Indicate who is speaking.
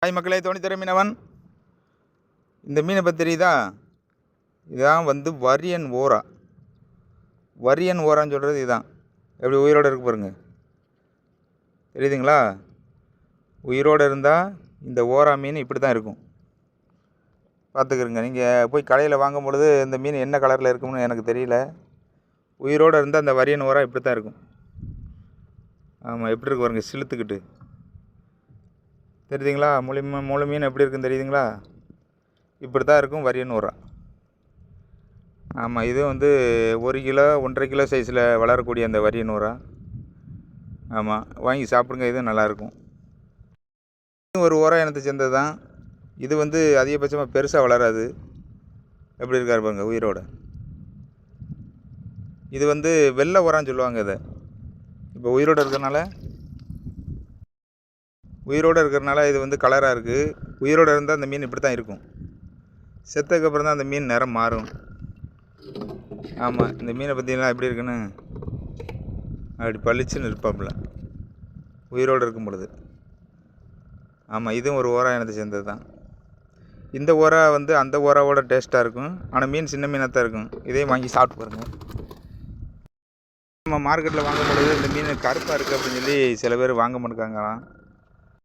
Speaker 1: Hi மக்களே, தோணித்தர மீனவன். இந்த மீனை பற்றி தெரியுதா? இதான் வந்து வரியன் ஓரா. வரியன் ஓரான்னு சொல்கிறது இதுதான். எப்படி உயிரோடு இருக்கு பாருங்க, தெரியுதுங்களா? உயிரோடு இருந்தால் இந்த ஓரா மீன் இப்படி தான் இருக்கும். பார்த்துக்கிறங்க. நீங்கள் போய் கடையில் வாங்கும் பொழுது இந்த மீன் என்ன கலரில் இருக்கும்னு எனக்கு தெரியல. உயிரோடு இருந்தால் அந்த வரியன் ஓரா இப்படி தான் இருக்கும். ஆமாம், எப்படி இருக்கு பாருங்க, சிலுத்துக்கிட்டு. தெரியுதுங்களா? முழு மீன் எப்படி இருக்குன்னு தெரியுதுங்களா? இப்படி தான் இருக்கும் வரியன் ஓரா. ஆமாம், இது வந்து 1 கிலோ 1.5 கிலோ சைஸில் வளரக்கூடிய அந்த வரியன் ஓரா. ஆமாம், வாங்கி சாப்பிடுங்க, இதுவும் நல்லாயிருக்கும். இது ஒரு ஓரா இனத்தை சேர்ந்தது தான். இது வந்து அதிகபட்சமாக பெருசாக வளராது. எப்படி இருக்காரு பாருங்க உயிரோட. இது வந்து வெள்ளை ஓரான்னு சொல்லுவாங்க இதை. இப்போ உயிரோடு இருக்கிறனால இது வந்து கலராக இருக்குது. உயிரோடு இருந்தால் அந்த மீன் இப்படி தான் இருக்கும். செத்ததுக்கப்புறம் தான் அந்த மீன் நிறம் மாறும். ஆமாம், இந்த மீனை பற்றிலாம் எப்படி இருக்குன்னு அப்படி பளிச்சுன்னு இருப்பாப்புல உயிரோடு இருக்கும் பொழுது. ஆமாம், இதுவும் ஒரு ஓரா இனத்தை சேர்ந்தது தான். இந்த ஓரா வந்து அந்த ஓராவோட டேஸ்ட்டாக இருக்கும். ஆனால் மீன் சின்ன மீனாக தான் இருக்கும். இதையும் வாங்கி சாப்பிட்டு பாருங்கள். நம்ம மார்க்கெட்டில் வாங்கும் பொழுது இந்த மீன் கருப்பாக இருக்குது அப்படின்னு சொல்லி சில பேர் வாங்க மாட்டேங்கிறாங்களாம்.